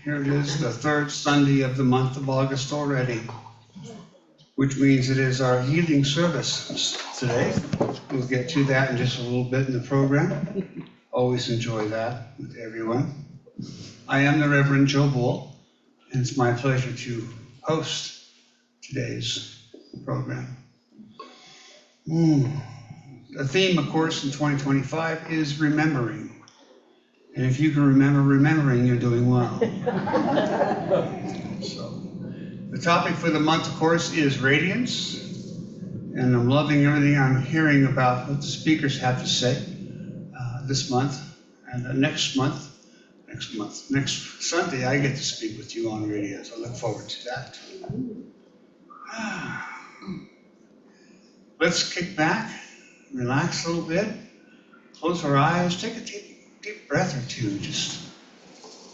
Here it is, the third Sunday of the month of August already, which means it is our healing service today. We'll get to that in just a little bit in the program. Always enjoy that with everyone. I am the Reverend Joe Bull, and it's my pleasure to host today's program. The theme, of course, in 2025 is remembering. And if you can remember remembering, you're doing well. So, the topic for the month, of course, is Radiance. And I'm loving everything I'm hearing about what the speakers have to say this month. And next Sunday, I get to speak with you on Radiance. I look forward to that. Let's kick back, relax a little bit, close our eyes, take a deep breath or two, just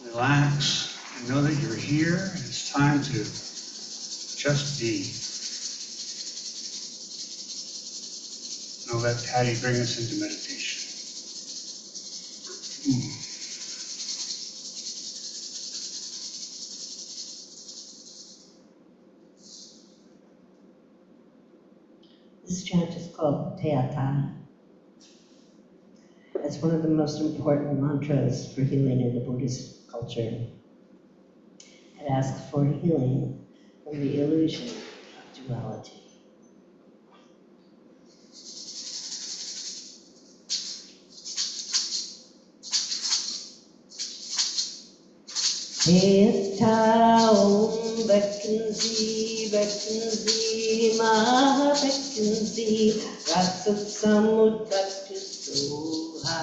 relax and know that you're here. It's time to just be. And I'll let Patti bring us into meditation. This chant is called Teata. It's one of the most important mantras for healing in the Buddhist culture. It asks for healing from the illusion of duality. Teata Om Bekkenzi, Bekkenzi, Maha Bekkenzi, Ratsut Samutatu Soha.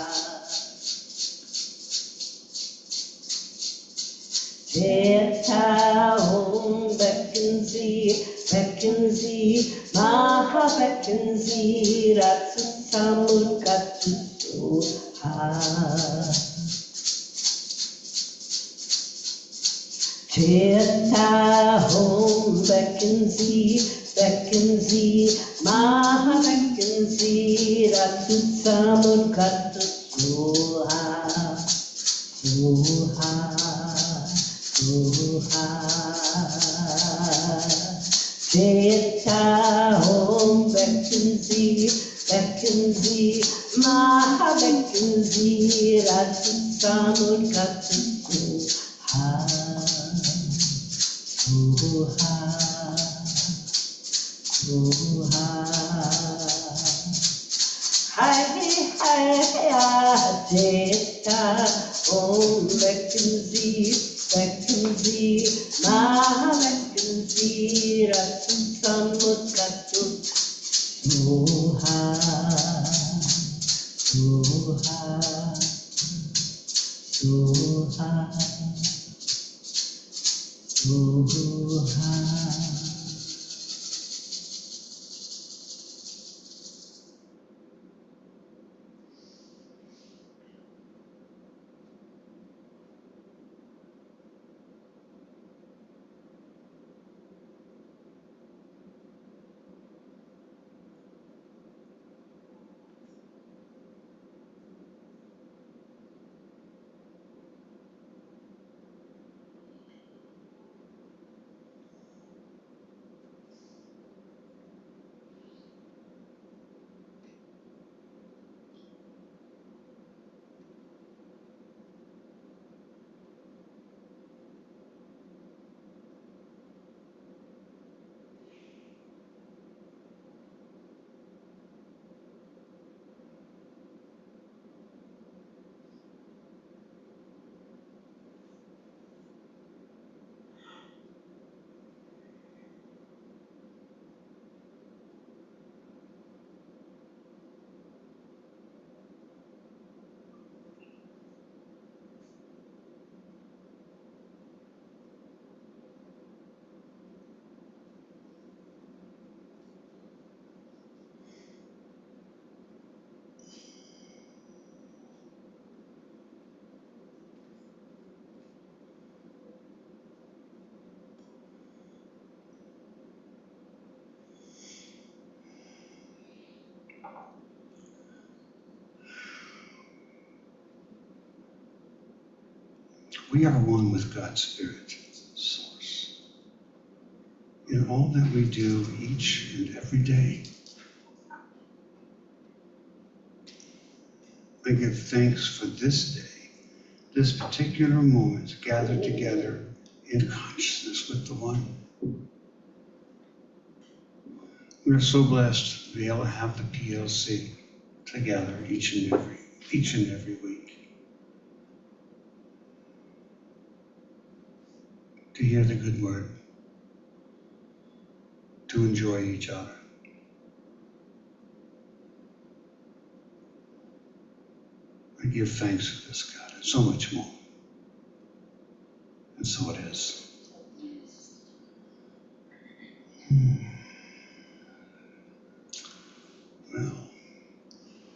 Teata Om Bekkenzi, Bekkenzi, Maha Bekkenzi, Ratsut Samutatu Soha. Teata Om Bekkenzi, Bekkenzi, Maha Bekkenzi, Ratsut Samutatu Soha. Soha. Teata Om Bekkenzi, Bekkenzi, Maha Bekkenzi, Ratsut Samutatu Soha. Soha. Soha. Hai Teata Om Bekkenzi, Bekkenzi, Maha Bekkenzi, Ratsut Samutatu Soha. Soha. Soha. Soha. We are one with God's Spirit, Source, in all that we do each and every day. I give thanks for this day, this particular moment, gathered together in consciousness with the One. We are so blessed to be able to have the PLC together each and every week. To hear the good word, to enjoy each other. I give thanks for this, God, and so much more. And so it is. Well,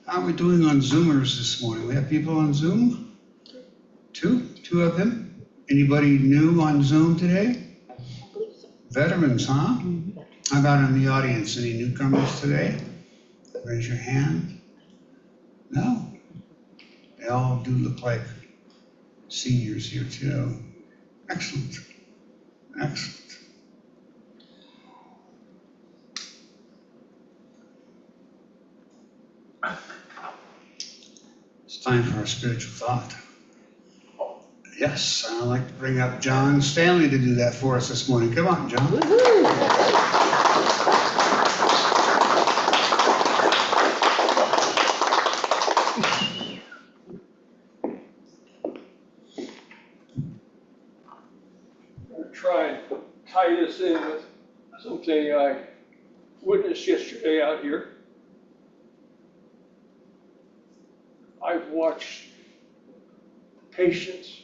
how are we doing on Zoomers this morning? We have people on Zoom? Two of them? Anybody new on Zoom today? Veterans, huh? How about in the audience? Any newcomers today? Raise your hand. No? They all do look like seniors here too. Excellent. Excellent. It's time for our spiritual thought. Yes, I'd like to bring up John Stanley to do that for us this morning. Come on, John. Try and tie this in with something I witnessed yesterday out here. I've watched patience.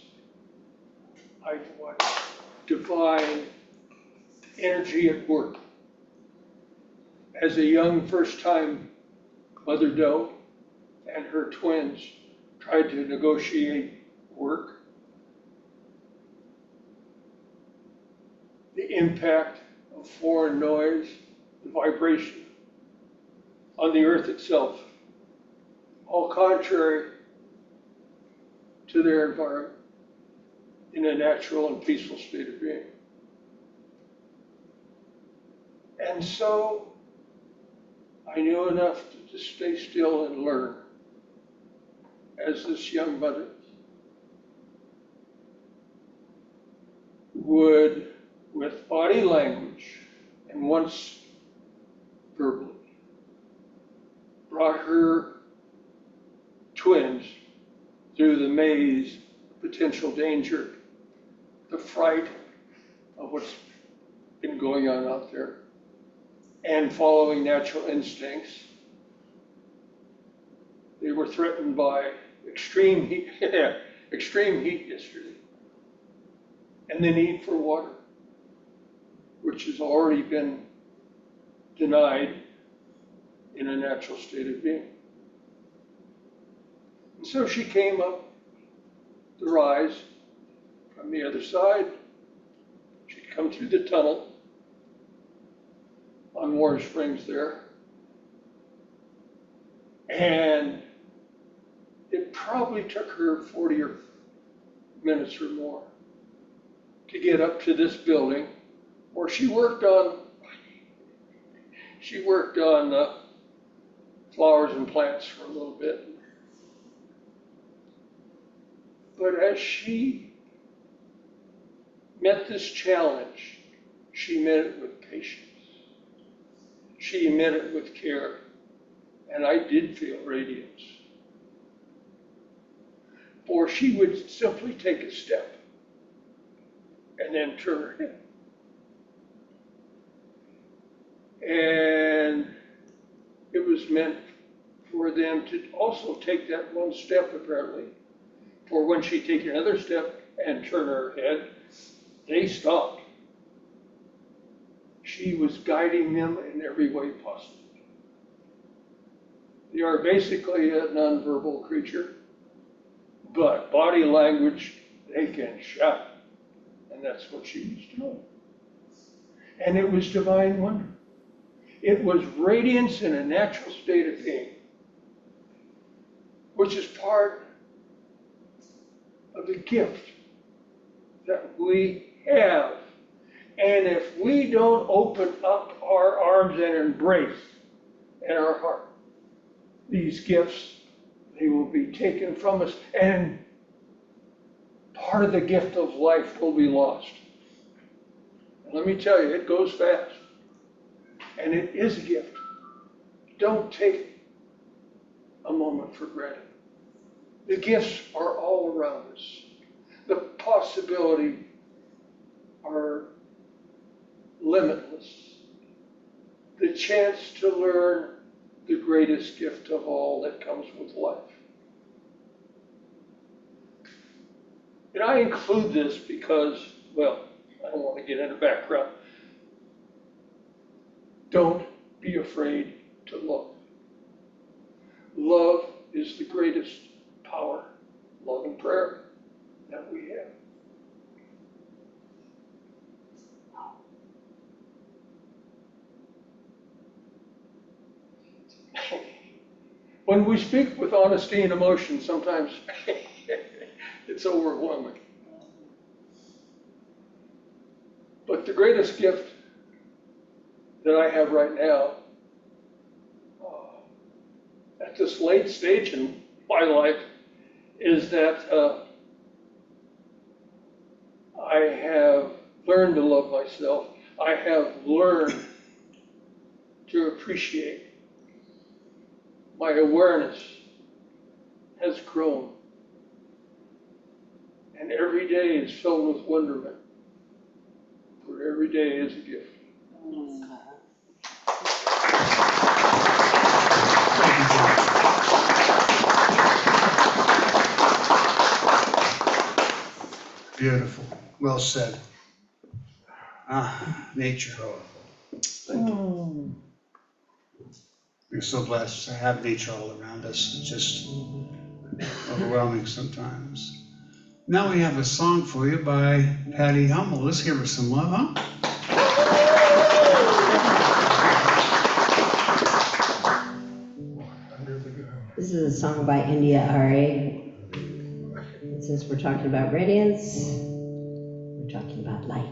I've watched divine energy at work. As a young first-time mother doe and her twins tried to negotiate work, the impact of foreign noise, the vibration on the earth itself, all contrary to their environment in a natural and peaceful state of being. And so I knew enough to just stay still and learn as this young mother would, with body language and once verbally, brought her twins through the maze of potential danger, the fright of what's been going on out there, and following natural instincts. They were threatened by extreme heat, extreme heat yesterday, and the need for water, which has already been denied in a natural state of being. And so she came up the rise from the other side. She'd come through the tunnel on Warner Springs there. And it probably took her 40 minutes or more to get up to this building where she worked on flowers and plants for a little bit. But as she met this challenge, she met it with patience. She met it with care. And I did feel radiance. For she would simply take a step and then turn her head. And it was meant for them to also take that one step, apparently. For when she take another step and turn her head, they stopped. She was guiding them in every way possible. They are basically a nonverbal creature, but body language, they can shout. And that's what she was doing. And it was divine wonder. It was radiance in a natural state of being, which is part of the gift that we have. And if we don't open up our arms and embrace in our heart these gifts, they will be taken from us, and part of the gift of life will be lost. And let me tell you, it goes fast. And it is a gift. Don't take a moment for granted. The gifts are all around us. The possibilities are limitless. The chance to learn the greatest gift of all that comes with life. And I include this because, well, I don't want to get into background. Don't be afraid to love. Love is the greatest power, love and prayer, that we have. When we speak with honesty and emotion, sometimes it's overwhelming. But the greatest gift that I have right now, at this late stage in my life, is that I have learned to love myself. I have learned to appreciate. My awareness has grown. And every day is filled with wonderment. For every day is a gift. Beautiful. Well said. Nature. Thank you. We're so blessed to have nature all around us. It's just overwhelming sometimes. Now we have a song for you by Patti Hummel. Let's give her some love, huh? This is a song by India R.A. And since we're talking about radiance, we're talking about light.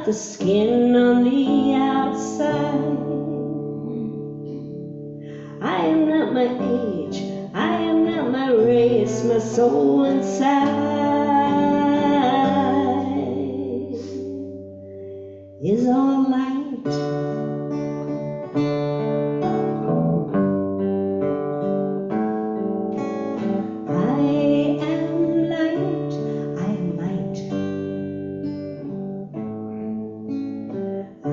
The skin on the outside. I am not my age, I am not my race. makes my soul inside is all light. I am light, I am light. I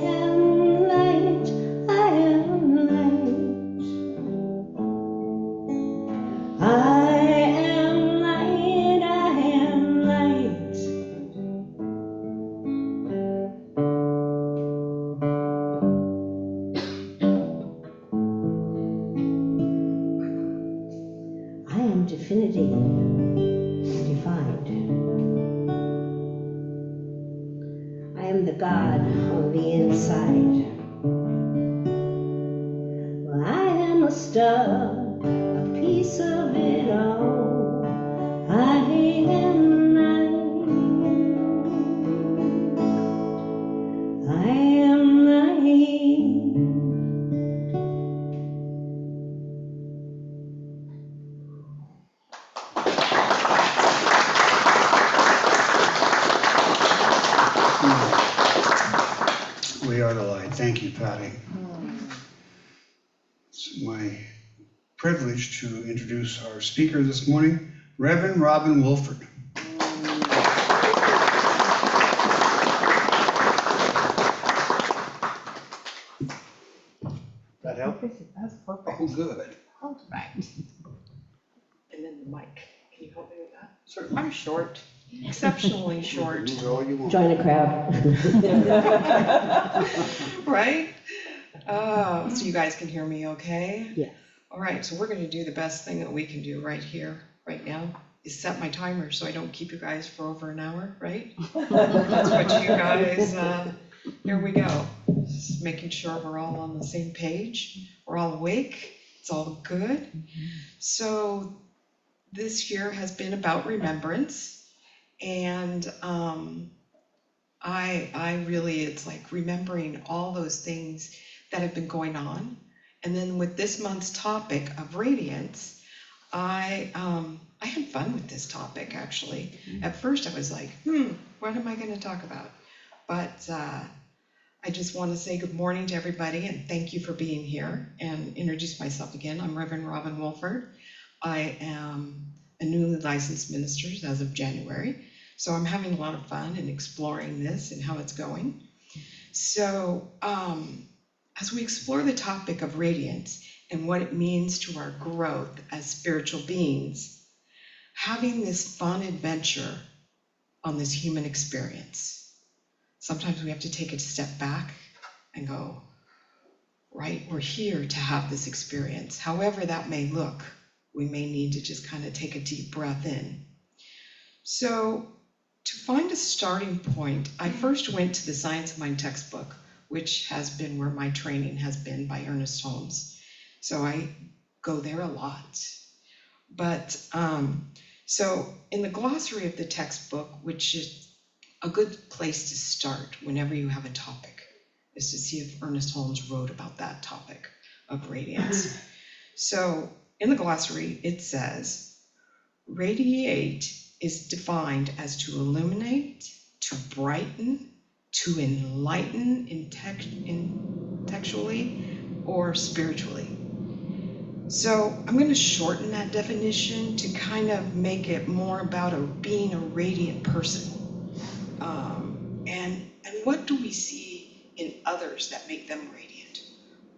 am light, I am light. I am light, I am light. I am divinity defined. I am the God on the inside. Well, I am a star, a piece of it all. I am light. I am light. We are the light. Thank you, Patti. It's my privilege to introduce our speaker this morning, Reverend Robin Wohlford. That help? That's perfect. Oh, good. Perfect. And then the mic. Can you help me with that? Certainly. I'm short, exceptionally short. Do all you want. Join a crowd. Right? So you guys can hear me okay? Yes. All right, so we're gonna do the best thing that we can do right here, right now, is set my timer so I don't keep you guys for over an hour, right? That's what you guys, here we go. Just making sure we're all on the same page, we're all awake, it's all good. So this year has been about remembrance, and I really, it's like remembering all those things that have been going on. And then with this month's topic of radiance, I had fun with this topic, actually. At first I was like, what am I gonna talk about? But I just want to say good morning to everybody and thank you for being here, and introduce myself again. I'm Reverend Robin Wohlford. I am a newly licensed minister as of January. So I'm having a lot of fun in exploring this and how it's going. So as we explore the topic of radiance and what it means to our growth as spiritual beings, having this fun adventure on this human experience, sometimes we have to take a step back and go, right, we're here to have this experience. However that may look, we may need to just kind of take a deep breath in. So to find a starting point, I first went to the Science of Mind textbook, which has been where my training has been by Ernest Holmes. So I go there a lot. But so in the glossary of the textbook, which is a good place to start whenever you have a topic, is to see if Ernest Holmes wrote about that topic of radiance. So in the glossary, it says, radiate is defined as to illuminate, to brighten, to enlighten intellectually or spiritually. So I'm going to shorten that definition to kind of make it more about being a radiant person. And what do we see in others that make them radiant?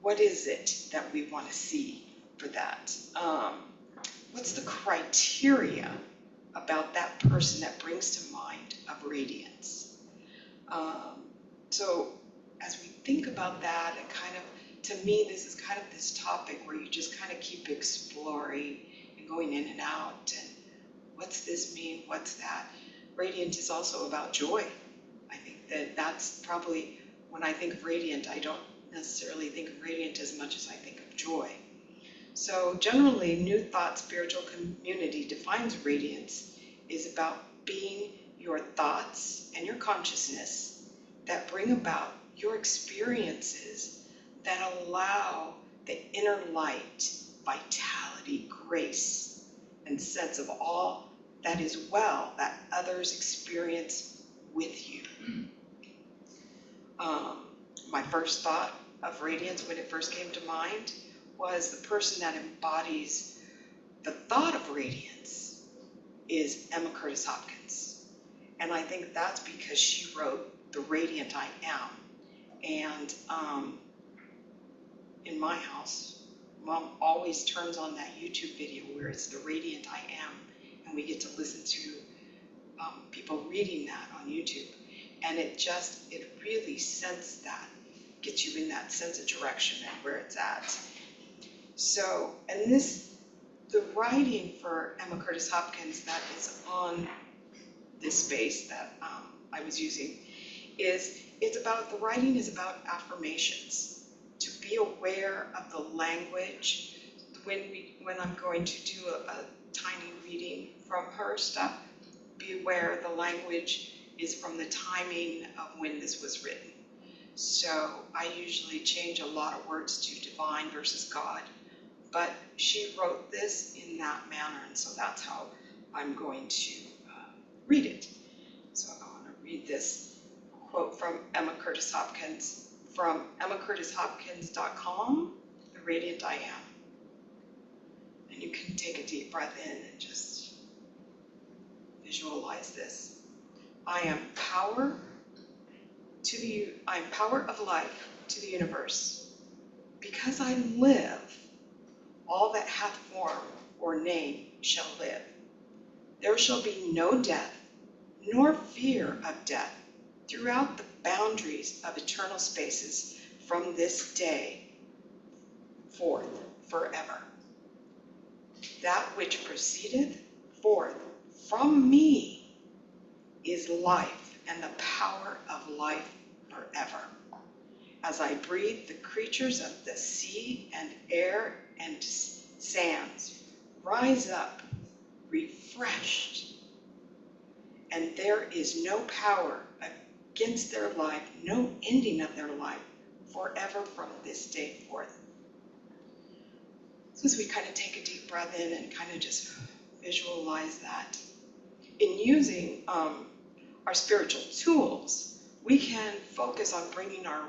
What is it that we want to see for that? What's the criteria about that person that brings to mind of radiance? So as we think about that, and kind of, to me, this is kind of this topic where you just kind of keep exploring and going in and out, and what's this mean, what's that? Radiant is also about joy. I think that's probably, when I think of radiant, I don't necessarily think of radiant as much as I think of joy. So generally, New Thought Spiritual Community defines radiance is about being your thoughts and your consciousness that bring about your experiences that allow the inner light, vitality, grace, and and sense of all that is well that others experience with you. My first thought of radiance when it first came to mind was the person that embodies the thought of radiance is Emma Curtis Hopkins. And I think that's because she wrote The Radiant I Am. And in my house, Mom always turns on that YouTube video where it's The Radiant I Am, and we get to listen to people reading that on YouTube. And it really senses that, gets you in that sense of direction and where it's at. So, and the writing for Emma Curtis Hopkins that is on this space that I was using the writing is about affirmations, to be aware of the language. When I'm going to do a tiny reading from her stuff, be aware the language is from the timing of when this was written. So I usually change a lot of words to divine versus God, but she wrote this in that manner, and so that's how I'm going to read it. So I want to read this quote from Emma Curtis Hopkins, from EmmaCurtisHopkins.com, The Radiant I Am. And you can take a deep breath in and just visualize this. I am power of life to the universe. Because I live, all that hath form or name shall live. There shall be no death, nor fear of death, throughout the boundaries of eternal spaces from this day forth forever. That which proceedeth forth from me is life and the power of life forever. As I breathe, the creatures of the sea and air and sands rise up refreshed, and there is no power against their life, no ending of their life, forever from this day forth. So as we kind of take a deep breath in and kind of just visualize that, in using our spiritual tools, we can focus on bringing our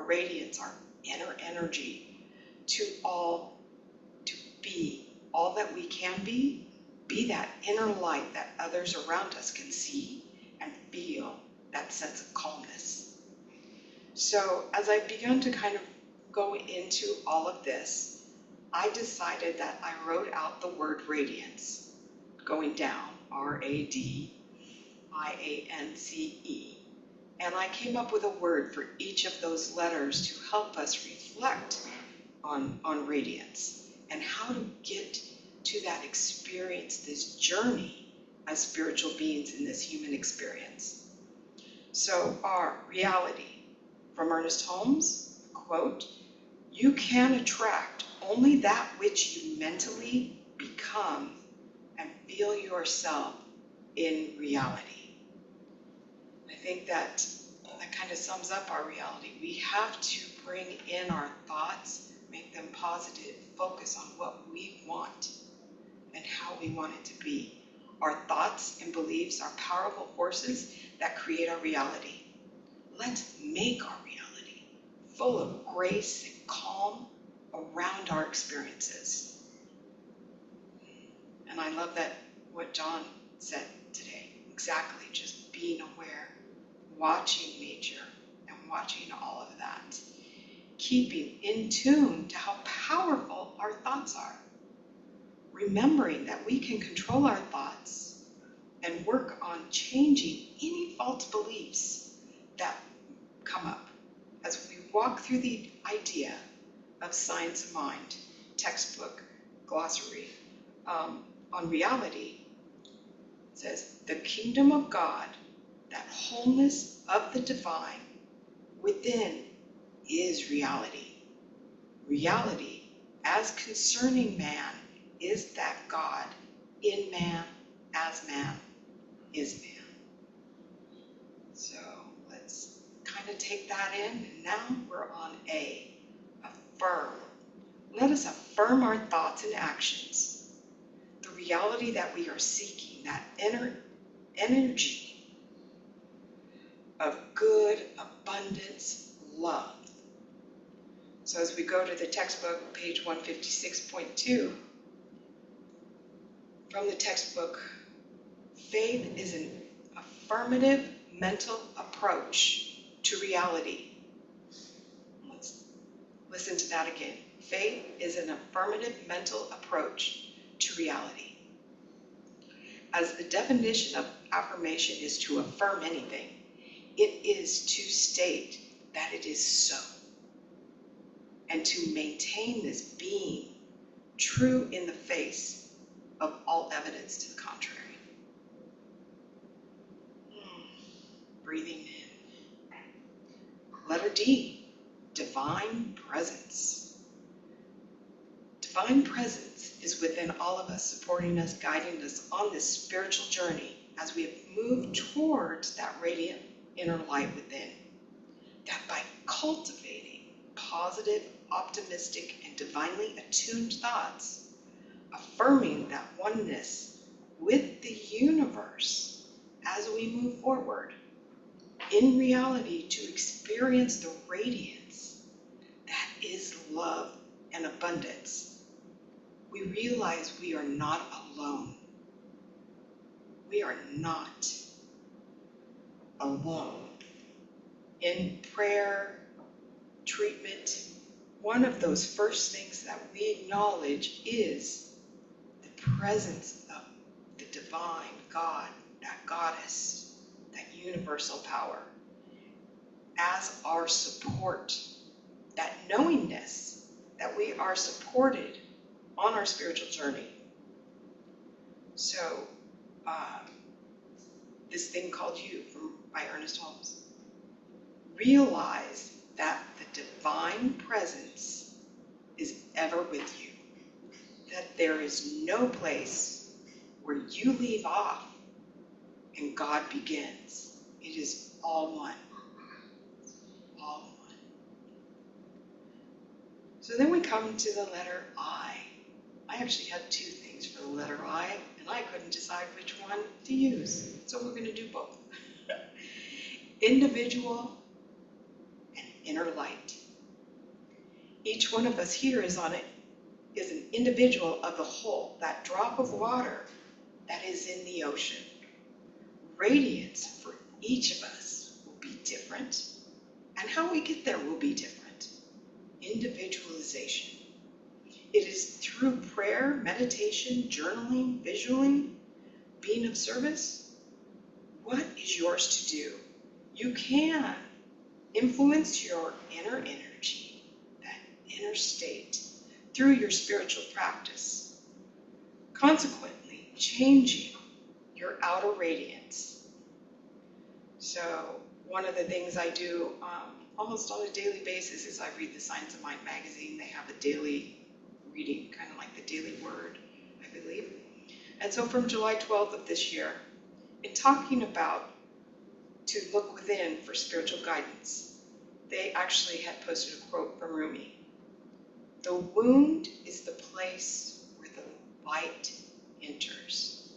radiance, our inner energy to be all that we can be that inner light that others around us can see and feel that sense of calmness. So as I've begun to kind of go into all of this, I decided that I wrote out the word radiance going down, RADIANCE, and I came up with a word for each of those letters to help us reflect on radiance and how to get to that experience, this journey as spiritual beings in this human experience. So our reality, from Ernest Holmes, quote, "You can attract only that which you mentally become and feel yourself in reality." I think that kind of sums up our reality. We have to bring in our thoughts, make them positive, focus on what we want and how we want it to be. Our thoughts and beliefs are powerful forces that create our reality. Let's make our reality full of grace and calm around our experiences. And I love that what John said today, exactly, just being aware, watching nature and watching all of that, keeping in tune to how powerful our thoughts are, remembering that we can control our thoughts and work on changing any false beliefs that come up. As we walk through the idea of Science of Mind, textbook, glossary, on reality, it says, the kingdom of God, that wholeness of the divine within, is reality. Reality, as concerning man, is that God in man, as man is man. So let's kind of take that in, and now we're on A, affirm. Let us affirm our thoughts and actions. The reality that we are seeking, that inner energy of good, abundance, love. So as we go to the textbook, page 156.2, from the textbook, faith is an affirmative mental approach to reality. Let's listen to that again. Faith is an affirmative mental approach to reality. As the definition of affirmation is to affirm anything, it is to state that it is so, and to maintain this being true in the face of all evidence to the contrary. Breathing in. Letter D, divine presence. Divine presence is within all of us, supporting us, guiding us on this spiritual journey as we have moved towards that radiant inner light within. That by cultivating positive, optimistic, and divinely attuned thoughts, affirming that oneness with the universe as we move forward, in reality, to experience the radiance that is love and abundance, we realize we are not alone. We are not alone. In prayer, treatment, one of those first things that we acknowledge is the presence of the divine God, that goddess, that universal power, as our support, that knowingness that we are supported on our spiritual journey. So, this thing called You by Ernest Holmes. Realize that the divine presence is ever with you, that there is no place where you leave off and God begins. It is all one. All one. So then we come to the letter I. I actually had two things for the letter I, and I couldn't decide which one to use. So we're going to do both. Individual and inner light. Each one of us here is an individual of the whole, that drop of water that is in the ocean. Radiance for each of us will be different, and how we get there will be different. Individualization. It is through prayer, meditation, journaling, visualing, being of service. What is yours to do? You can influence your inner energy, that inner state, through your spiritual practice, consequently changing your outer radiance. So one of the things I do almost on a daily basis is I read the Science of Mind magazine. They have a daily reading, kind of like the Daily Word, I believe. And so from July 12th of this year, in talking about to look within for spiritual guidance, they actually had posted a quote from Rumi. The wound is the place where the light enters.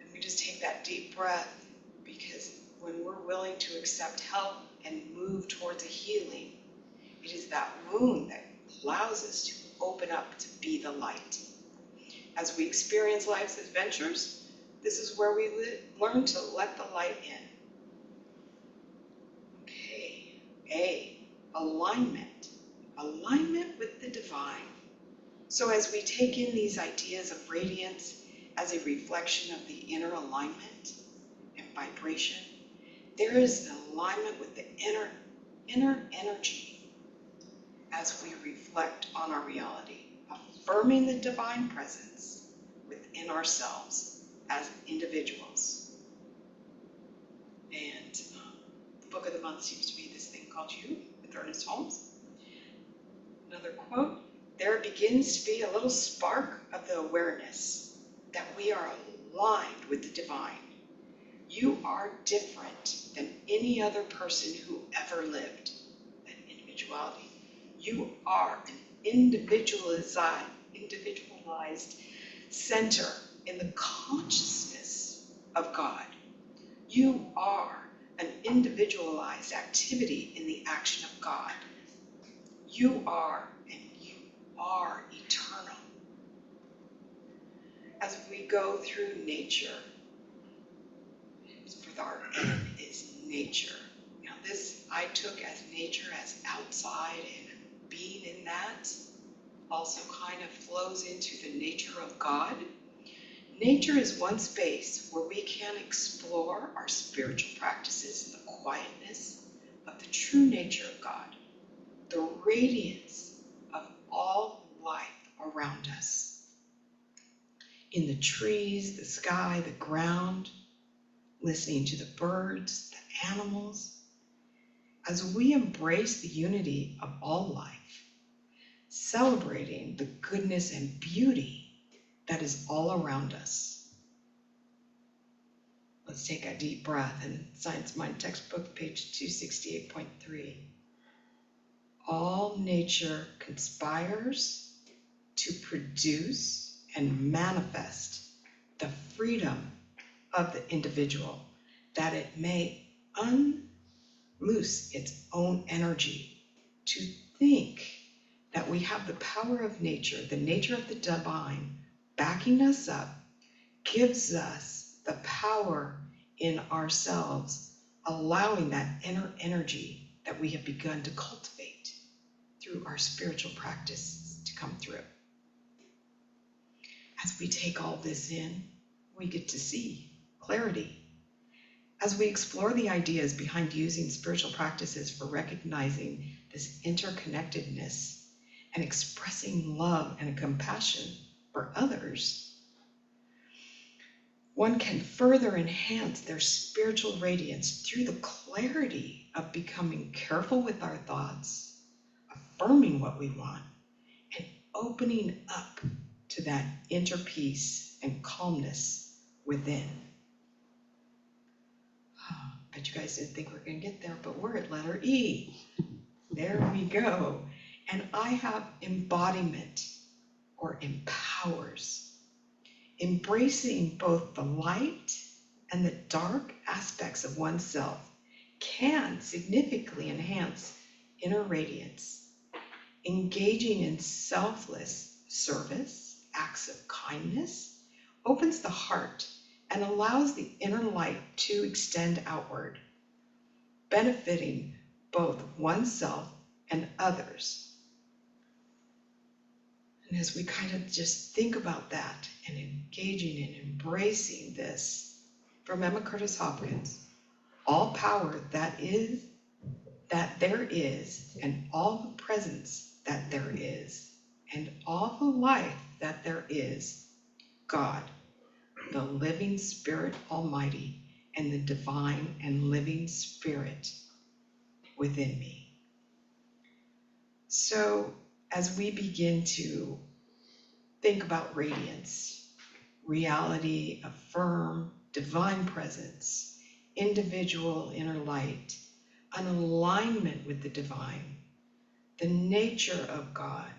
And we just take that deep breath, because when we're willing to accept help and move towards a healing, it is that wound that allows us to open up to be the light. As we experience life's adventures, this is where we learn to let the light in. Okay, A, alignment. Alignment with the divine. So as we take in these ideas of radiance as a reflection of the inner alignment and vibration, there is an alignment with the inner energy as we reflect on our reality, affirming the divine presence within ourselves as individuals. And the book of the month seems to be this thing called You with Ernest Holmes. Another quote, there begins to be a little spark of the awareness that we are aligned with the divine. You are different than any other person who ever lived. That individuality. You are an individual individualized center in the consciousness of God. You are an individualized activity in the action of God. You are, and you are eternal. As we go through nature, for our end is nature. Now this I took as nature as outside, and being in that also kind of flows into the nature of God. Nature is one space where we can explore our spiritual practices in the quietness of the true nature of God, the radiance of all life around us. In the trees, the sky, the ground, listening to the birds, the animals, as we embrace the unity of all life, celebrating the goodness and beauty that is all around us. Let's take a deep breath in Science Mind textbook, page 268.3. All nature conspires to produce and manifest the freedom of the individual, that it may unloose its own energy. To think that we have the power of nature, the nature of the divine, backing us up, gives us the power in ourselves, allowing that inner energy that we have begun to cultivate through our spiritual practice to come through. As we take all this in, we get to see clarity. As we explore the ideas behind using spiritual practices for recognizing this interconnectedness and expressing love and compassion for others, one can further enhance their spiritual radiance through the clarity of becoming careful with our thoughts, affirming what we want, and opening up to that inner peace and calmness within. Oh, bet you guys didn't think we were going to get there, but we're at letter E. There we go. And I have embodiment, or empowers. Embracing both the light and the dark aspects of oneself can significantly enhance inner radiance. Engaging in selfless service, acts of kindness, opens the heart and allows the inner light to extend outward, benefiting both oneself and others. And as we kind of just think about that and engaging and embracing this, from Emma Curtis Hopkins, all power that there is, and all the presence that there is, and all the life that there is, God, the living Spirit Almighty, and the divine and living Spirit within me. So as we begin to think about radiance, reality, affirm, divine presence, individual inner light, an alignment with the divine, the nature of God,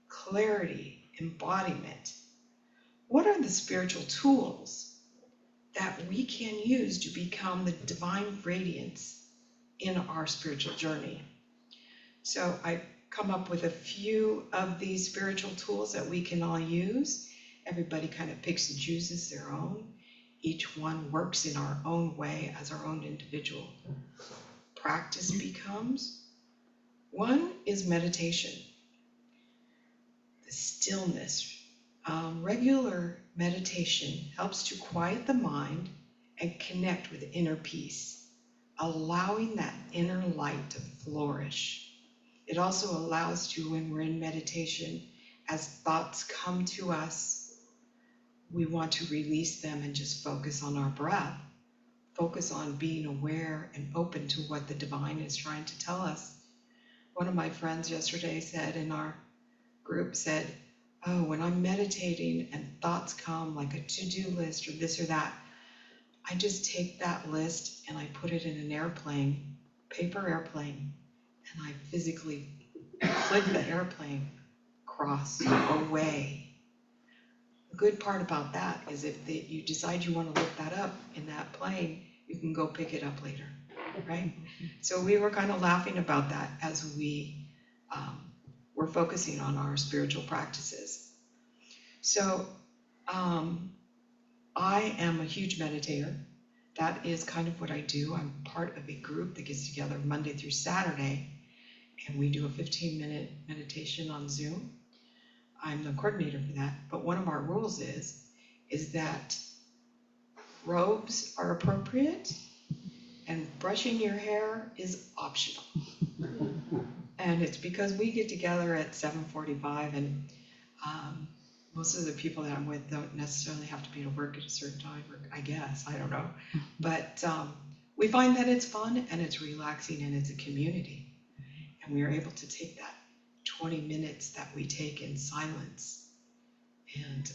clarity, embodiment, what are the spiritual tools that we can use to become the divine radiance in our spiritual journey? So I come up with a few of these spiritual tools that we can all use. Everybody kind of picks and chooses their own. Each one works in our own way as our own individual practice becomes. One is meditation, the stillness. Regular meditation helps to quiet the mind and connect with inner peace, allowing that inner light to flourish. It also allows to, when we're in meditation, as thoughts come to us, we want to release them and just focus on our breath, focus on being aware and open to what the divine is trying to tell us. One of my friends yesterday said in our group, said, oh, when I'm meditating and thoughts come like a to-do list or this or that, I just take that list and I put it in an airplane, paper airplane, and I physically click the airplane across away. The good part about that is if you decide you want to look that up in that plane, you can go pick it up later, right? So we were kind of laughing about that as we were focusing on our spiritual practices. So I am a huge meditator. That is kind of what I do. I'm part of a group that gets together Monday through Saturday, and we do a 15-minute meditation on Zoom. I'm the coordinator for that, but one of our rules is that robes are appropriate and brushing your hair is optional. And it's because we get together at 7:45, and most of the people that I'm with don't necessarily have to be to work at a certain time, or I guess, I don't know. But we find that it's fun and it's relaxing and it's a community. And we are able to take that 20 minutes that we take in silence. And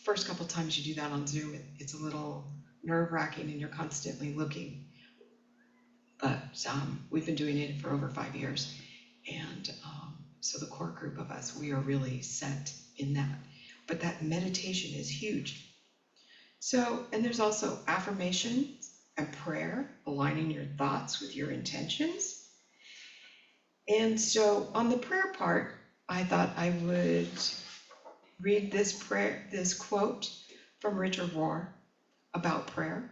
first couple times you do that on Zoom, it's a little nerve-wracking and you're constantly looking. But we've been doing it for over 5 years. And so the core group of us, we are really set in that. But that meditation is huge. So, and there's also affirmations and prayer, aligning your thoughts with your intentions. And so on the prayer part, I thought I would read this quote from Richard Rohr about prayer.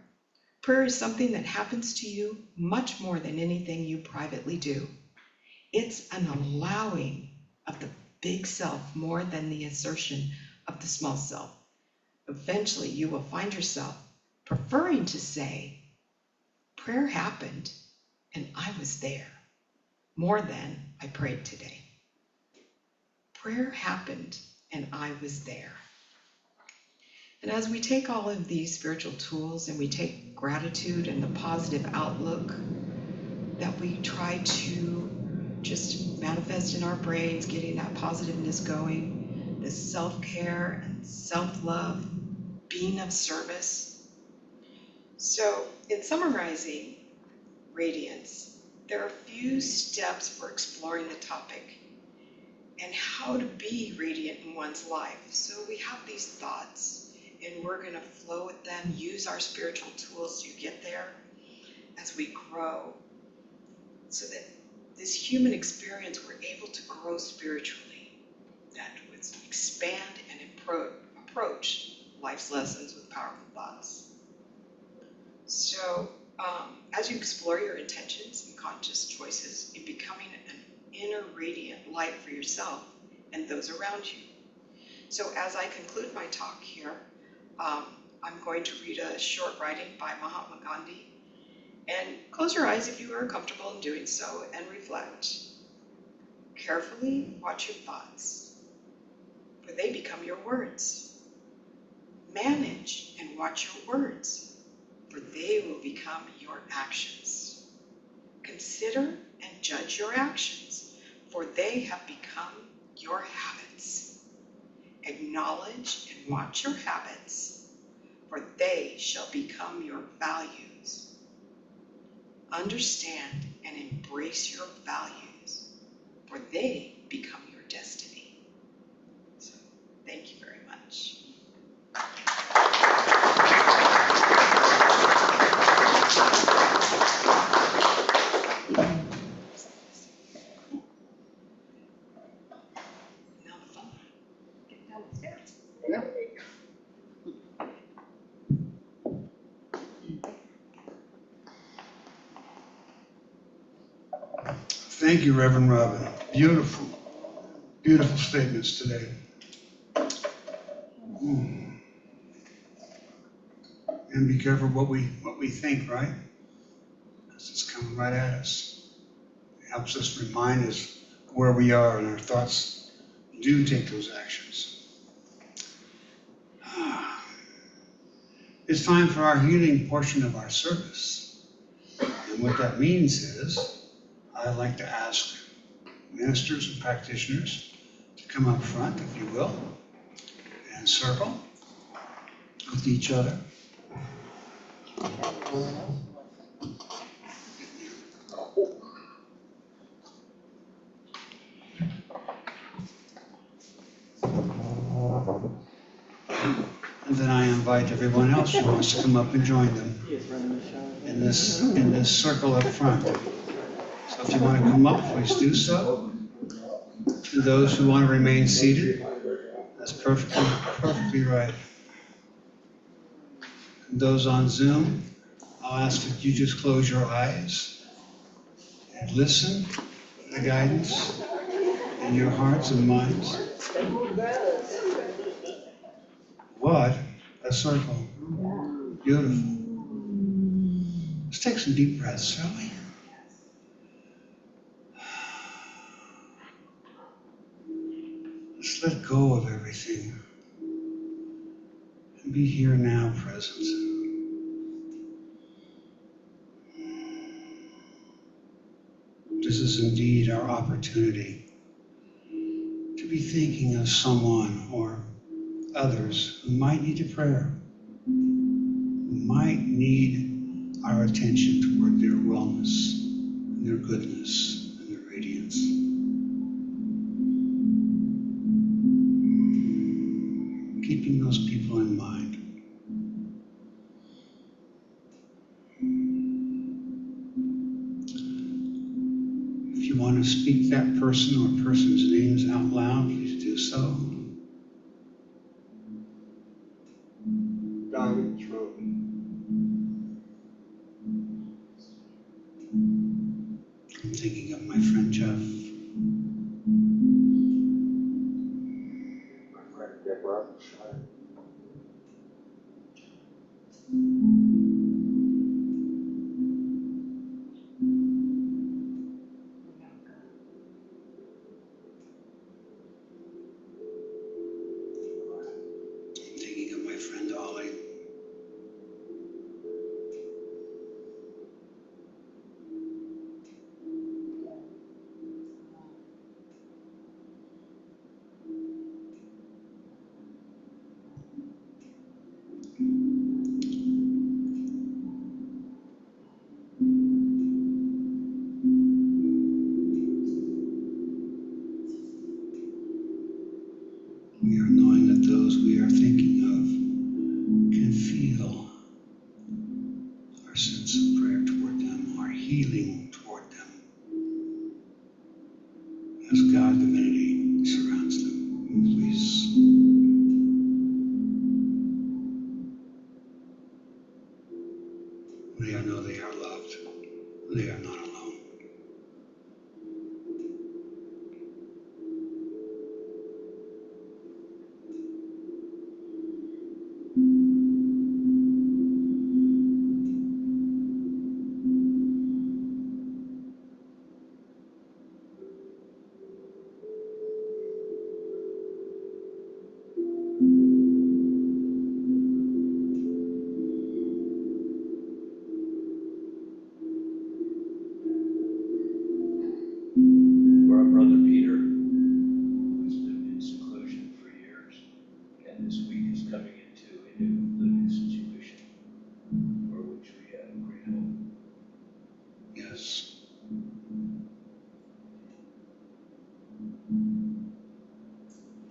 Prayer is something that happens to you much more than anything you privately do. It's an allowing of the big self more than the assertion of the small self. Eventually, you will find yourself preferring to say, prayer happened and I was there, more than I prayed today. Prayer happened and I was there. And as we take all of these spiritual tools and we take gratitude and the positive outlook that we try to just manifest in our brains, getting that positiveness going, the self-care and self-love, being of service. So in summarizing Radiance, there are a few steps for exploring the topic and how to be radiant in one's life. So we have these thoughts and we're going to flow with them, use our spiritual tools to get there as we grow, so that this human experience, we're able to grow spiritually, that would expand and approach life's lessons with powerful thoughts. So as you explore your intentions and conscious choices in becoming an inner radiant light for yourself and those around you. So as I conclude my talk here, I'm going to read a short writing by Mahatma Gandhi. And close your eyes if you are comfortable in doing so and reflect. Carefully watch your thoughts, for they become your words. Manage and watch your words, for they will become your actions. Consider and judge your actions, for they have become your habits. Acknowledge and watch your habits, for they shall become your values. Understand and embrace your values, for they become your destiny. So, thank you very much. Now the fun. Get down the stairs. Yeah. Thank you, Reverend Robin. Beautiful, beautiful statements today. And be careful what we think, right? Because it's coming right at us. It helps us remind us where we are, and our thoughts do take those actions. It's time for our healing portion of our service. And what that means is, I'd like to ask ministers and practitioners to come up front, if you will, and circle with each other. And then I invite everyone else who wants to come up and join them in this circle up front. So if you want to come up, please do so. To those who want to remain seated, that's perfectly right. And those on Zoom, I'll ask that you just close your eyes and listen to the guidance in your hearts and minds. What a circle. Beautiful. Let's take some deep breaths, shall we? Let's let go of everything and be here now present. This is indeed our opportunity to be thinking of someone or others who might need a prayer, who might need our attention toward their wellness and their goodness and their radiance. Keeping those people in mind. If you want to speak that person or person's names out loud, please do so. Diamond throat. I'm thinking of my friend Jeff. My friend Deborah. I'm thinking of my friend Ollie. We are knowing that those we are thinking of can feel our sense of prayer toward them, our healing toward them, as God divinity surrounds them. Please. They know they are loved. They are not alone. For our brother Peter, who's lived in seclusion for years, and this week is coming into a new living situation for which we have great hope. Yes.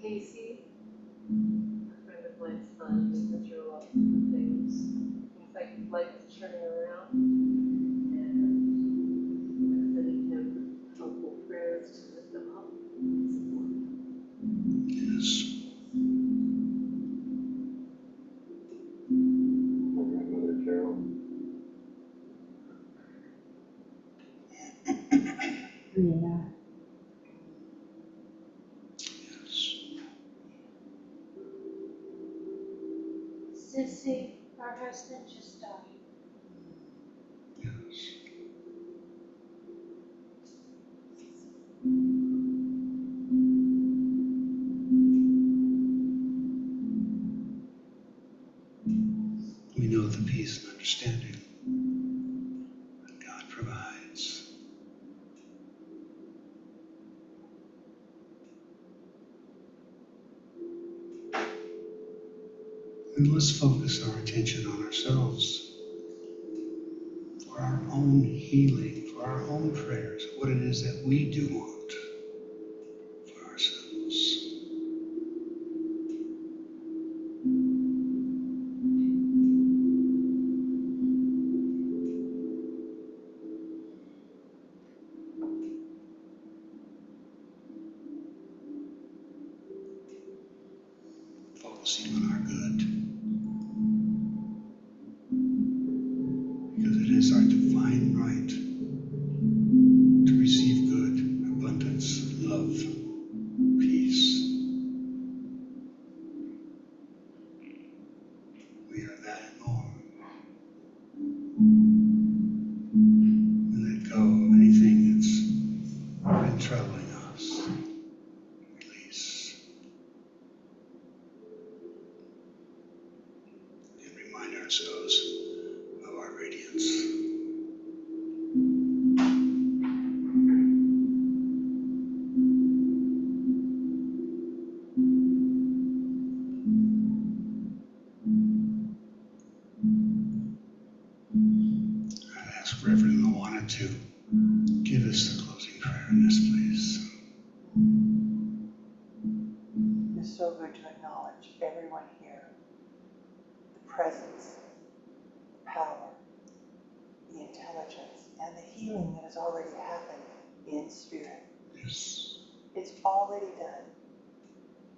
Casey, a friend of mine's son, who's been through a lot of different things. Seems like his life is turning around, and we're sending him helpful prayers to lift him up and support him. Yes. My grandmother Carol. Yeah. Yes. Sissy, our husband just died. Yes. We know the peace and understanding that God provides. And let's focus our attention on ourselves for our own healing, for our own prayers, what it is that we do want for ourselves. focusing on our good. Because it is our divine right to receive good, abundance, love, peace. We are that and more. We let go of anything that's been troubling us. Release. And remind ourselves of our radiance. I'd ask Reverend Luana to give us the closing prayer in this, please. It's so good to acknowledge everyone here, the presence, the power, the intelligence, and the healing that has already happened in spirit. Yes. It's already done.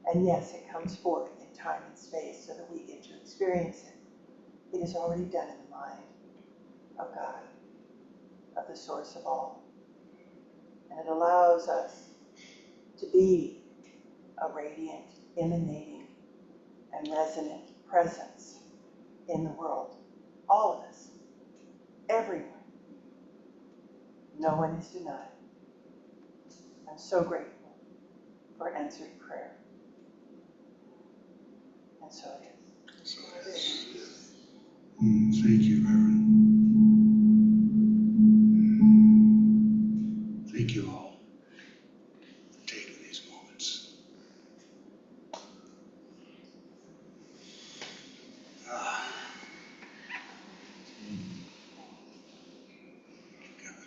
And yes, it comes forth in time and space so that we get to experience it. It is already done in the mind of God, of the source of all. And it allows us to be a radiant, emanating, and resonant presence in the world. All of us. Everyone. No one is denied. I'm so grateful for answered prayer. And so it is. So it is. Thank you, Reverend. Thank you all for taking these moments. Ah. God.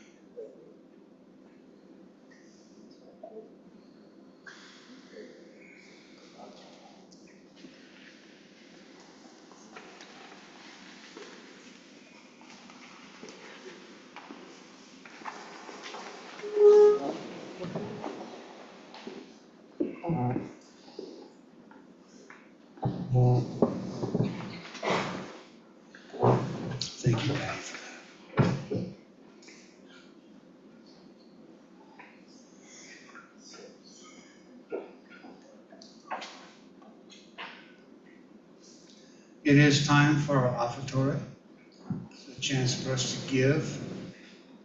Thank you, Patti, for that. It is time for our offertory. It's a chance for us to give.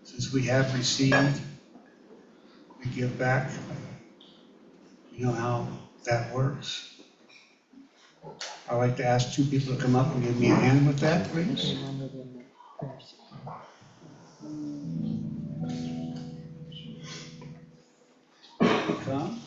Since we have received, we give back. You know how that works. I'd like to ask 2 people to come up and give me a hand with that, please. Come.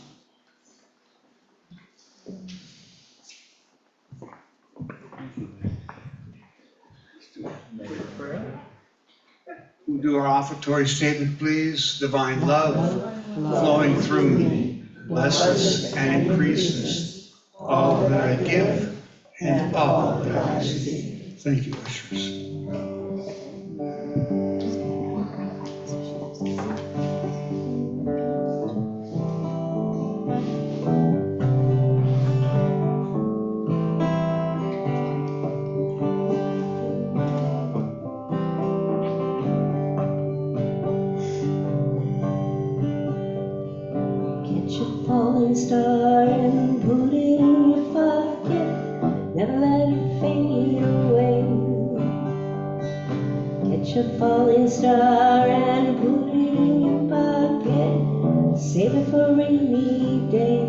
We'll do our offertory statement, please. Divine love flowing through me blesses and increases all that I give and all that I receive. Thank you, ushers. Catch a falling star and put it in your pocket. Never let it fade away. Catch a falling star and put it in your pocket. Save it for a rainy day.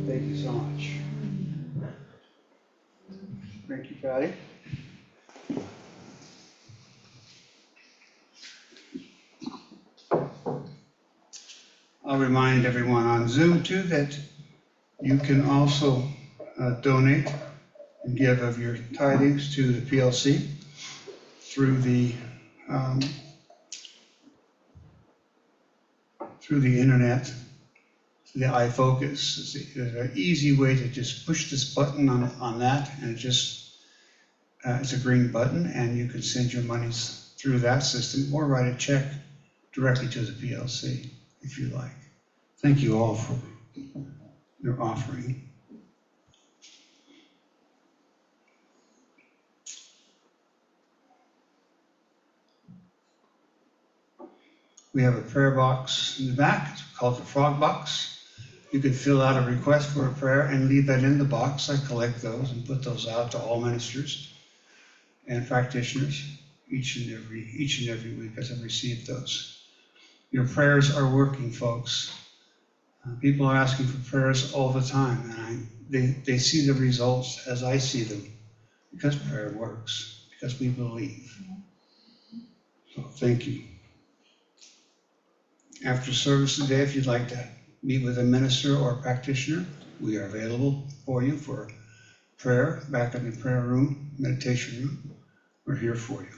Thank you so much. Thank you, Patti. I'll remind everyone on Zoom too that you can also donate and give of your tithings to the PLC through the internet. The iFocus is an easy way to just push this button on that, and it just It's a green button, and you can send your monies through that system or write a check directly to the PLC if you like. Thank you all for your offering. We have a prayer box in the back. It's called the frog box. You can fill out a request for a prayer and leave that in the box. I collect those and put those out to all ministers and practitioners each and every week as I receive those. Your prayers are working, folks. People are asking for prayers all the time, and they see the results as I see them, because prayer works, because we believe. So thank you. After service today, if you'd like to meet with a minister or a practitioner, we are available for you for prayer back in the prayer room, meditation room. We're here for you.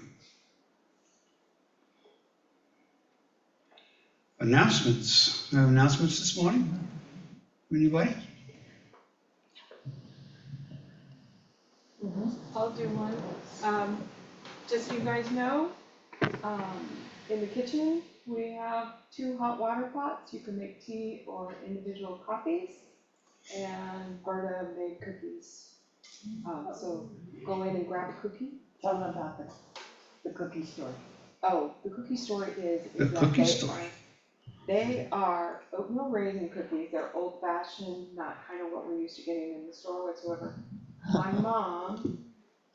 Announcements. We have announcements this morning? Anybody? I'll do one. Just so you guys know, in the kitchen, we have 2 hot water pots. You can make tea or individual coffees. And Berta made cookies. So go in and grab a cookie. Tell them about the cookie story. Oh, the cookie story is The that cookie story. They are oatmeal raisin cookies. They're old fashioned, not kind of what we're used to getting in the store whatsoever. My mom,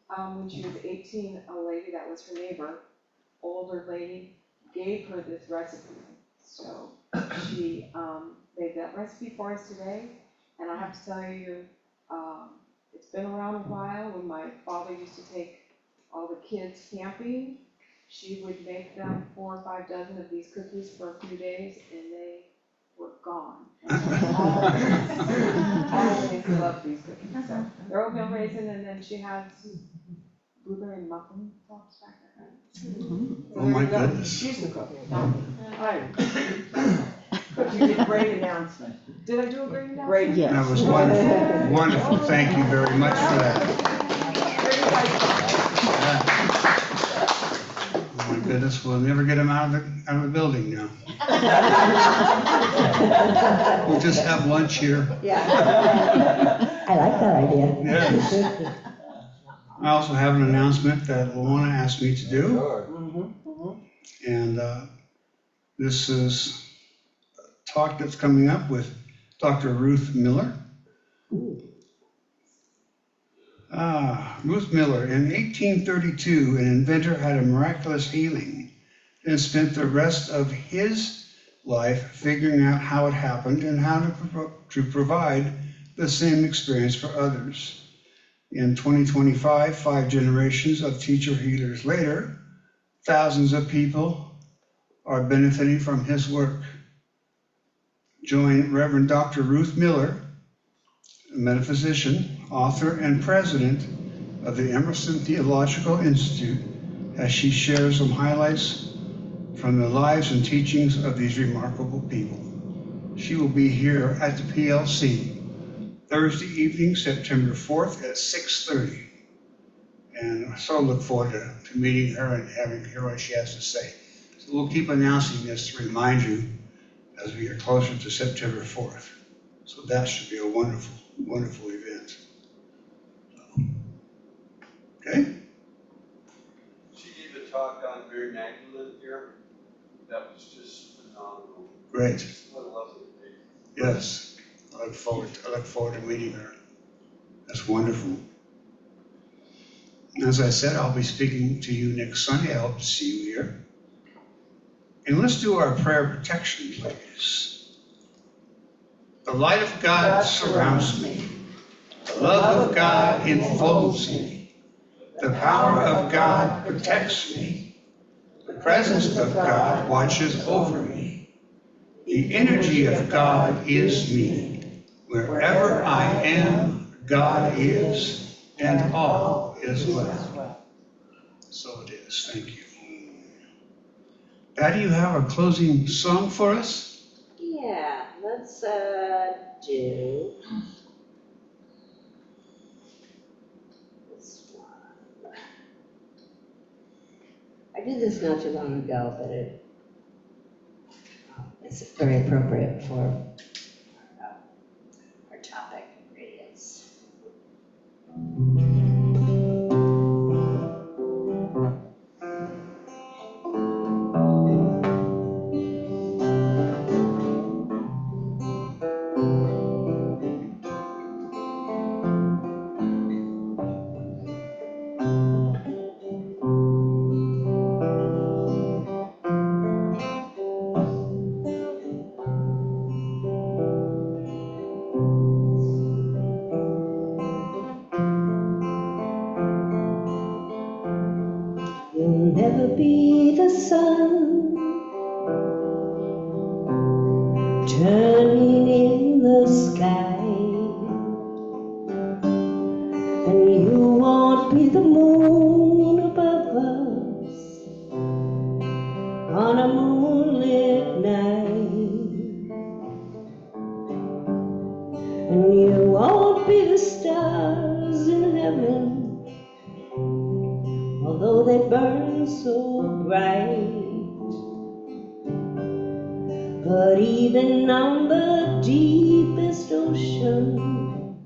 when she was 18, a lady that was her neighbor, older lady, gave her this recipe. So she made that recipe for us today. And I have to tell you, it's been around a while. When my father used to take all the kids camping, she would make them 4 or 5 dozen of these cookies for a few days, and they were gone. I always love these cookies. So they're oatmeal raisin, and then she has blueberry muffin tops back there. Oh my goodness. She's the cook. Hi. You did a great announcement. Did I do a great announcement? Great, yes. That was wonderful. Wonderful. Thank you very much for that. Oh my goodness, we'll never get them out of the building now. We'll just have lunch here. Yeah. I like that idea. Yes. I also have an announcement that Luana asked me to do. Sure. And this is a talk that's coming up with Dr. Ruth Miller. Ruth Miller, in 1832, an inventor had a miraculous healing and spent the rest of his life figuring out how it happened and how to provide the same experience for others. In 2025, 5 generations of teacher healers later, thousands of people are benefiting from his work. Join Reverend Dr. Ruth Miller, a metaphysician, author, and president of the Emerson Theological Institute, as she shares some highlights from the lives and teachings of these remarkable people. She will be here at the PLC Thursday evening, September 4th at 6:30. And I so look forward to meeting her and having hear what she has to say. So we'll keep announcing this to remind you as we get closer to September 4th. So that should be a wonderful, wonderful event. Okay? She gave a talk on Mary Magdalene here. That was just phenomenal. Great. What a lovely day. Yes. I look forward to meeting her. That's wonderful. As I said, I'll be speaking to you next Sunday. I hope to see you here. And let's do our prayer protection, please. The light of God surrounds me. The love of God enfolds me. The power of God protects me. The presence of God watches over me. The energy of God is me. Wherever I am, God is, and all is well. So it is. Thank you. Patti, you have a closing song for us? Yeah, let's do this one. I did this not too long ago, but it's very appropriate for our topic, radiance. You'll never be the sun turning in the sky, and you won't be the moon above us on a moonlit night, and you won't be the stars in heaven, although they burn so bright. But even on the deepest ocean,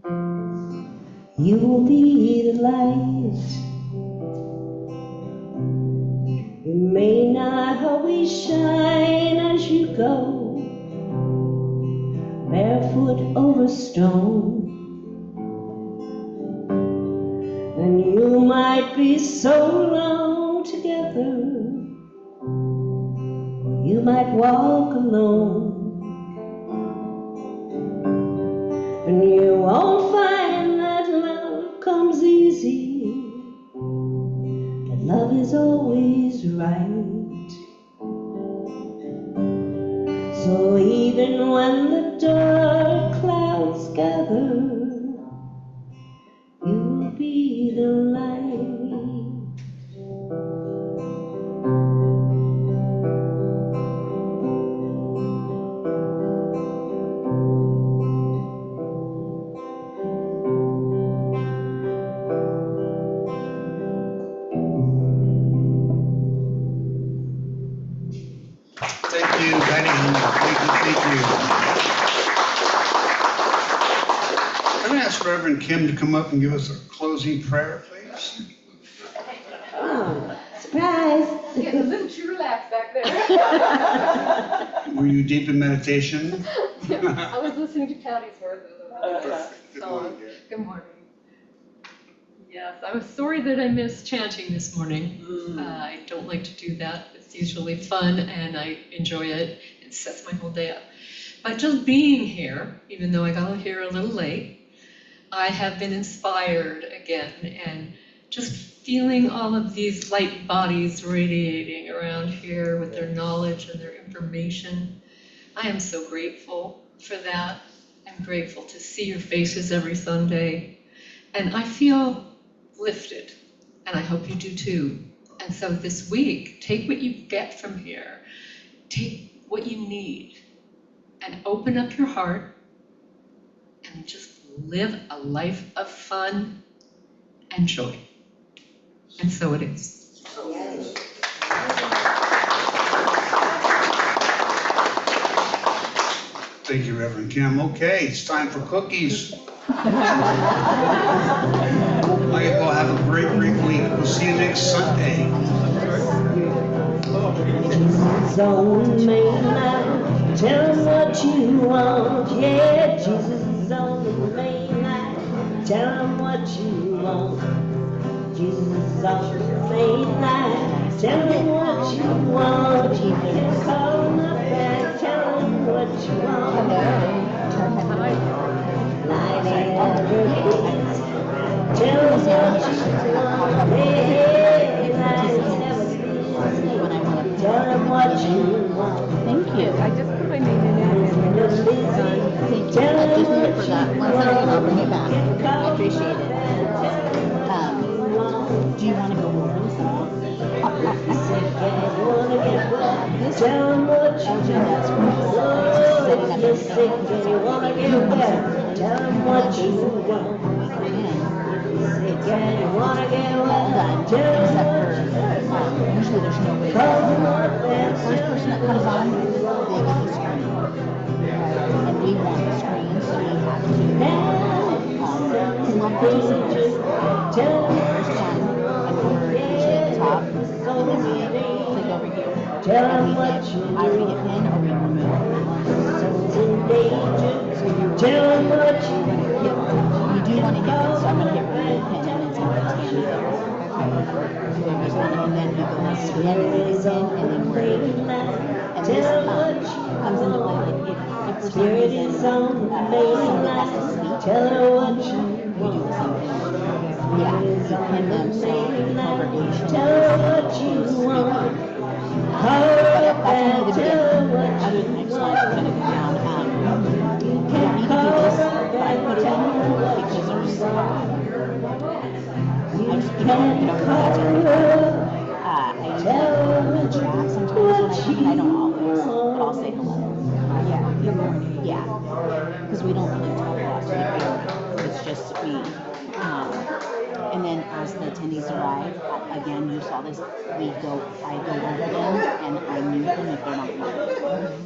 you will be the light. You may not always shine as you go, barefoot over stone, and you might be so long together, you might walk alone, and you won't find that love comes easy, that love is always right. So even when the dark clouds gather, you will be the light. Thank you, Patti. Thank you. I'm going to ask Reverend Kim to come up and give us a closing prayer, please. Oh, surprise! Getting a little too relaxed back there. Were you deep in meditation? I was listening to Patti's version of the Good song. morning, dear. Good morning. Yes, I was sorry that I missed chanting this morning. I don't like to do that. It's usually fun and I enjoy it. It sets my whole day up. But just being here, even though I got here a little late, I have been inspired again, and just feeling all of these light bodies radiating around here with their knowledge and their information. I am so grateful for that. I'm grateful to see your faces every Sunday. And I feel lifted, and I hope you do too. And so this week, take what you get from here, take what you need, and open up your heart and just live a life of fun and joy. And so it is. Thank you, Reverend Kim. Okay, it's time for cookies. I will have a great week. We'll see you next Sunday. Jesus on the main line, tell him what you want. Yeah, Jesus is on the main line, tell him what you want. Jesus is on the main line, tell him what you want. You can call him up and tell him what you want. Line every place, tell him what you want. Hey, line never tell them what you want. Thank you. I just put my name in it and it's done. Thank you. I just never forgot. Once something, I'll bring it back. I appreciate it. Do you want to go over this at all? Tell them what you want. You're sick and you want to get better. Tell them what you want. Sick and you want to get well. Except for, usually there's nobody the first person that comes on, they get the screen. And we want the screen, so we have to come up to the first one, and we're usually at the top, and then we click over here. And we hit, either we hit pin or we remove. So you do want to hit pin, so I'm going to hit remove pin, and it's going to Tammy there. Whoever's on it, and then we go to the end, we hit pin, and then we're able. And this comes into play, like if for some reason somebody has to sleep, we do the same thing. Yeah, you pin them, so congregation is sleeping. But that's only the beginning. Other than I just want to kind of go down. You don't need to do this, but I put it in because there's, I just, that's where I use the chat sometimes when I don't always, but I'll say hello. Yeah, because we don't really talk a lot to the family. It's just me. And then as the attendees arrive, again, you saw this, I go over them and I mute them if they're not here.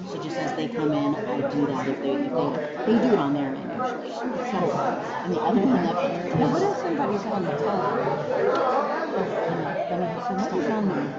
So just as they come in, I do that if they do it on their end usually. So, and the other thing up here is, what if somebody's on the phone? Let me put some stuff on there.